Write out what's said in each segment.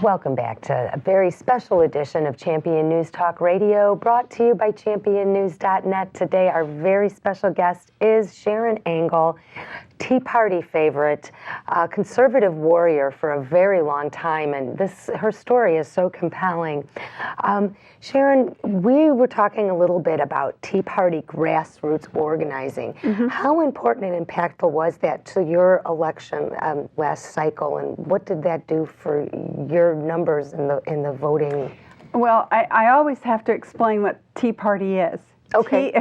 Welcome back to a very special edition of Champion News Talk Radio, brought to you by championnews.net. Today, our very special guest is Sharron Angle, Tea Party favorite, conservative warrior for a very long time, and her story is so compelling. Sharron, we were talking a little bit about Tea Party grassroots organizing. Mm-hmm. How important and impactful was that to your election last cycle, and what did that do for your numbers in the voting? Well, I always have to explain what Tea Party is. Okay.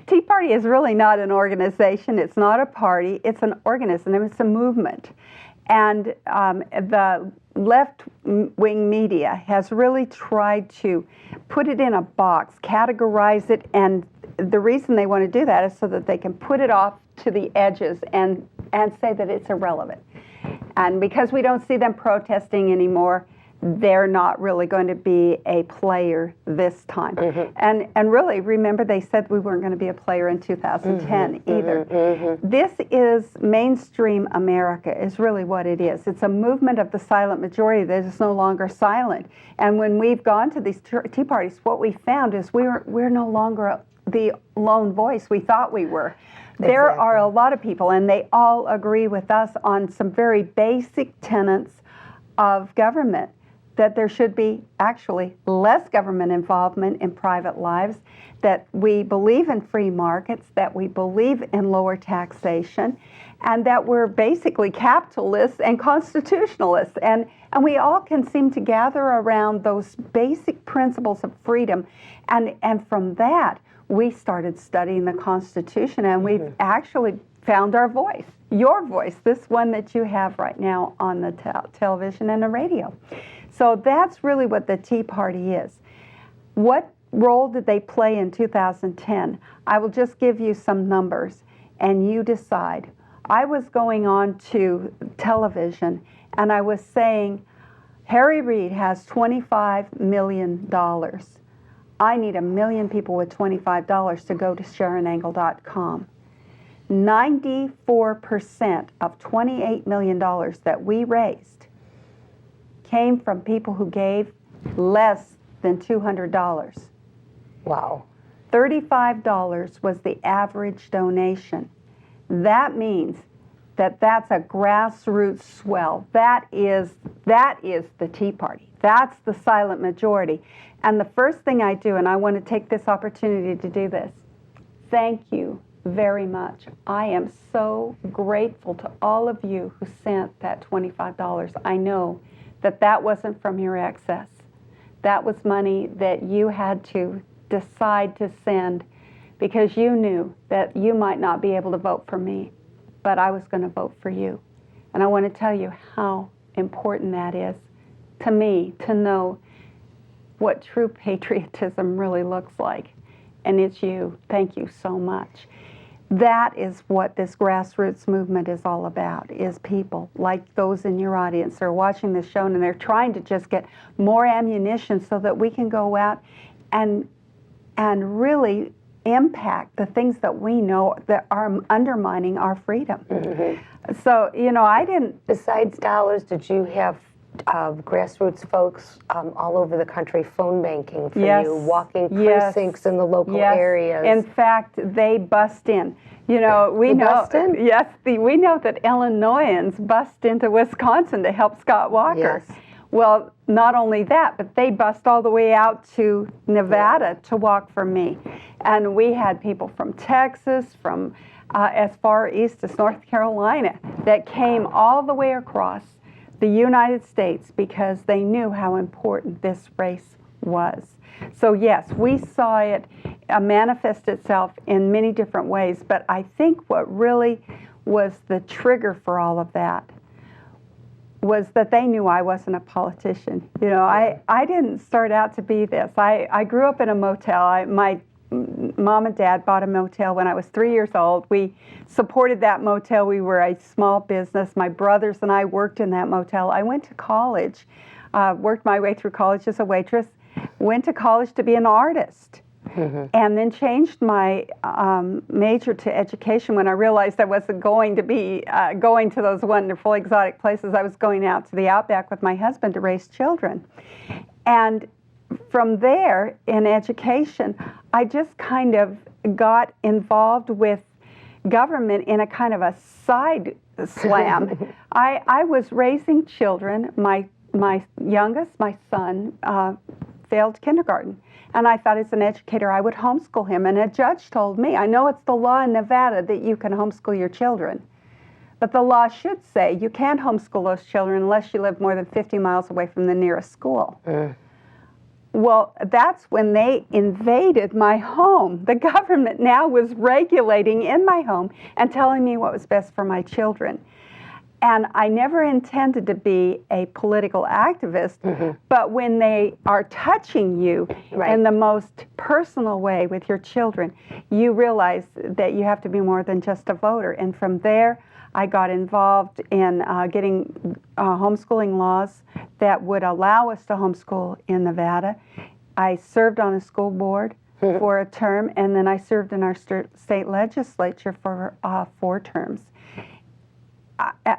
Tea Party is really not an organization. It's not a party. It's an organism. It's a movement. And the left-wing media has really tried to put it in a box, categorize it, and the reason they want to do that is so that they can put it off to the edges and say that it's irrelevant. And because we don't see them protesting anymore, they're not really going to be a player this time. Mm-hmm. And really, remember, they said we weren't going to be a player in 2010 mm-hmm. either. Mm-hmm. This is mainstream America, is really what it is. It's a movement of the silent majority that is no longer silent. And when we've gone to these tea parties, what we found is we're no longer the lone voice we thought we were. There exactly. are a lot of people, and they all agree with us on some very basic tenets of government, that there should be actually less government involvement in private lives, that we believe in free markets, that we believe in lower taxation, and that we're basically capitalists and constitutionalists. And we all can seem to gather around those basic principles of freedom. And from that, we started studying the Constitution, and mm-hmm. we've actually found our voice, your voice, this one that you have right now on the television and the radio. So that's really what the Tea Party is. What role did they play in 2010? I will just give you some numbers, and you decide. I was going on to television, and I was saying, Harry Reid has $25 million. I need 1 million people with $25 to go to SharronAngle.com. 94% of $28 million that we raised came from people who gave less than $200. Wow. $35 was the average donation. That means that that's a grassroots swell. That is the Tea Party. That's the silent majority. And the first thing I do, and I want to take this opportunity to do this, thank you very much. I am so grateful to all of you who sent that $25. I know that wasn't from your excess. That was money that you had to decide to send because you knew that you might not be able to vote for me, but I was going to vote for you. And I want to tell you how important that is to me to know what true patriotism really looks like. And it's you. Thank you so much. That is what this grassroots movement is all about, is people like those in your audience that are watching this show, and they're trying to just get more ammunition so that we can go out and really impact the things that we know that are undermining our freedom. Mm-hmm. So, I didn't... Besides dollars, did you have grassroots folks all over the country phone banking for yes. you, walking precincts in the local yes. areas? In fact, they bust in. We bust in? Yes, we know that Illinoisans bust into Wisconsin to help Scott Walker. Yes. Well, not only that, but they bust all the way out to Nevada to walk for me. And we had people from Texas, from as far east as North Carolina, that came all the way across the United States because they knew how important this race was. So yes, we saw it manifest itself in many different ways, but I think what really was the trigger for all of that was that they knew I wasn't a politician. I didn't start out to be this. I grew up in a motel. My mom and dad bought a motel when I was 3 years old. We supported that motel. We were a small business. My brothers and I worked in that motel. I went to college, worked my way through college as a waitress, went to college to be an artist. and then changed my major to education when I realized I wasn't going to be going to those wonderful exotic places. I was going out to the outback with my husband to raise children. And from there, in education, I just kind of got involved with government in a kind of a side slam. I was raising children. My youngest, my son, failed kindergarten. And I thought as an educator I would homeschool him. And a judge told me, I know it's the law in Nevada that you can homeschool your children, but the law should say you can't homeschool those children unless you live more than 50 miles away from the nearest school. Well, that's when they invaded my home. The government now was regulating in my home and telling me what was best for my children. And I never intended to be a political activist, but when they are touching you in the most personal way with your children, you realize that you have to be more than just a voter. And from there, I got involved in getting homeschooling laws that would allow us to homeschool in Nevada. I served on a school board for a term, and then I served in our state legislature for 4 terms.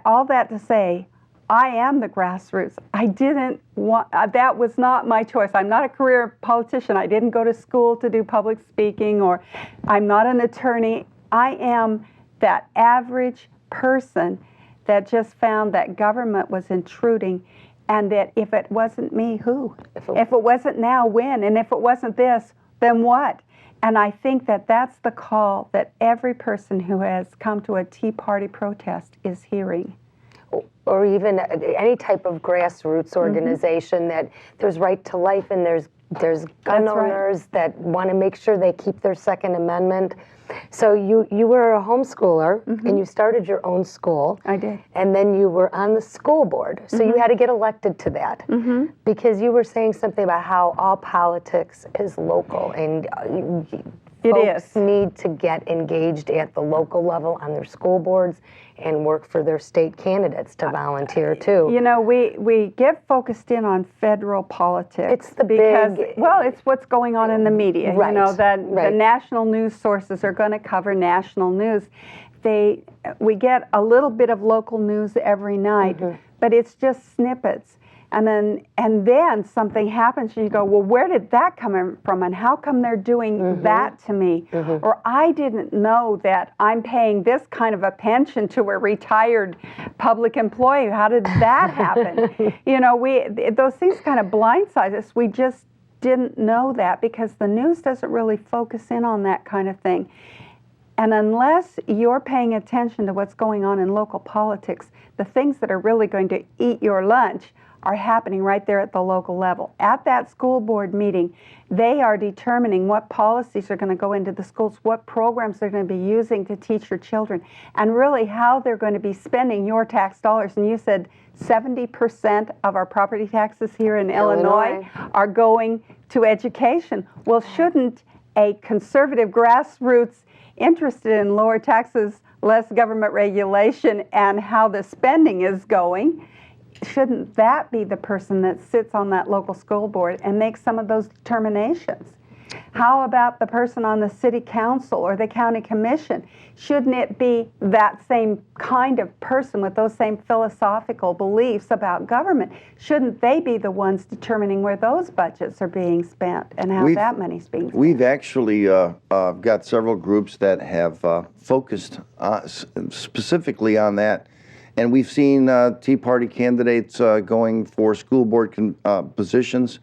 All that to say, I am the grassroots. I didn't want, that was not my choice. I'm not a career politician. I didn't go to school to do public speaking, or I'm not an attorney. I am that average person that just found that government was intruding, and that if it wasn't me, who? If it wasn't now, when? And if it wasn't this, then what? And I think that that's the call that every person who has come to a Tea Party protest is hearing. Or even any type of grassroots organization, that there's right to life, and there's gun owners that want to make sure they keep their Second Amendment. So you were a homeschooler, and you started your own school. I did. And then you were on the school board. So you had to get elected to that, because you were saying something about how all politics is local, and folks need to get engaged at the local level on their school boards and work for their state candidates to volunteer too. You know, we get focused in on federal politics. It's the big... Well, it's what's going on in the media. Right. You know, that the national news sources are going to cover national news. We get a little bit of local news every night, but it's just snippets. And then something happens and you go, well, where did that come from, and how come they're doing that to me? Or I didn't know that I'm paying this kind of a pension to a retired public employee. How did that happen? You know, those things kind of blindside us. We just didn't know that because the news doesn't really focus in on that kind of thing. And unless you're paying attention to what's going on in local politics, the things that are really going to eat your lunch are happening right there at the local level. At that school board meeting, they are determining what policies are going to go into the schools, what programs they're going to be using to teach your children, and really how they're going to be spending your tax dollars. And you said 70% of our property taxes here in Illinois are going to education. Well, shouldn't a conservative grassroots interested in lower taxes, less government regulation, and how the spending is going, shouldn't that be the person that sits on that local school board and makes some of those determinations? How about the person on the city council or the county commission? Shouldn't it be that same kind of person with those same philosophical beliefs about government? Shouldn't they be the ones determining where those budgets are being spent and how that money's being spent? We've actually got several groups that have focused specifically on that. And we've seen Tea Party candidates going for school board positions.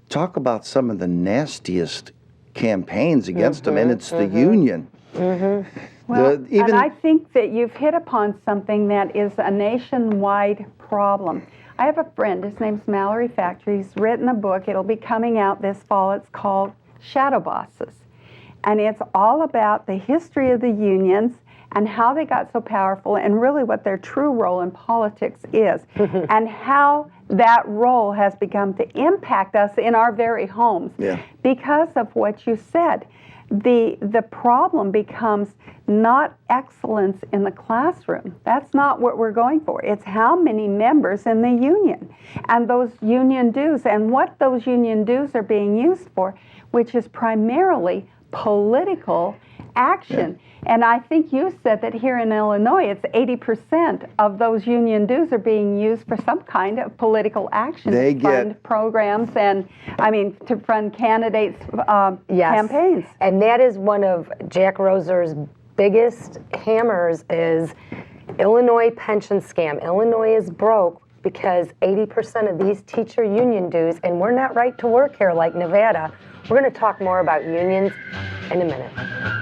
Talk about some of the nastiest campaigns against them, and it's the union. Well, and I think that you've hit upon something that is a nationwide problem. I have a friend, his name's Mallory Factory. He's written a book. It'll be coming out this fall. It's called Shadow Bosses. And it's all about the history of the unions and how they got so powerful, and really what their true role in politics is, and how that role has begun to impact us in our very homes because of what you said. the problem becomes not excellence in the classroom. That's not what we're going for. It's how many members in the union and those union dues and what those union dues are being used for, which is primarily political action. Yeah. And I think you said that here in Illinois, it's 80% of those union dues are being used for some kind of political action. They to fund programs and, to fund candidates' Yes. campaigns. And that is one of Jack Roser's biggest hammers is Illinois pension scam. Illinois is broke because 80% of these teacher union dues, and we're not right to work here like Nevada. We're going to talk more about unions in a minute.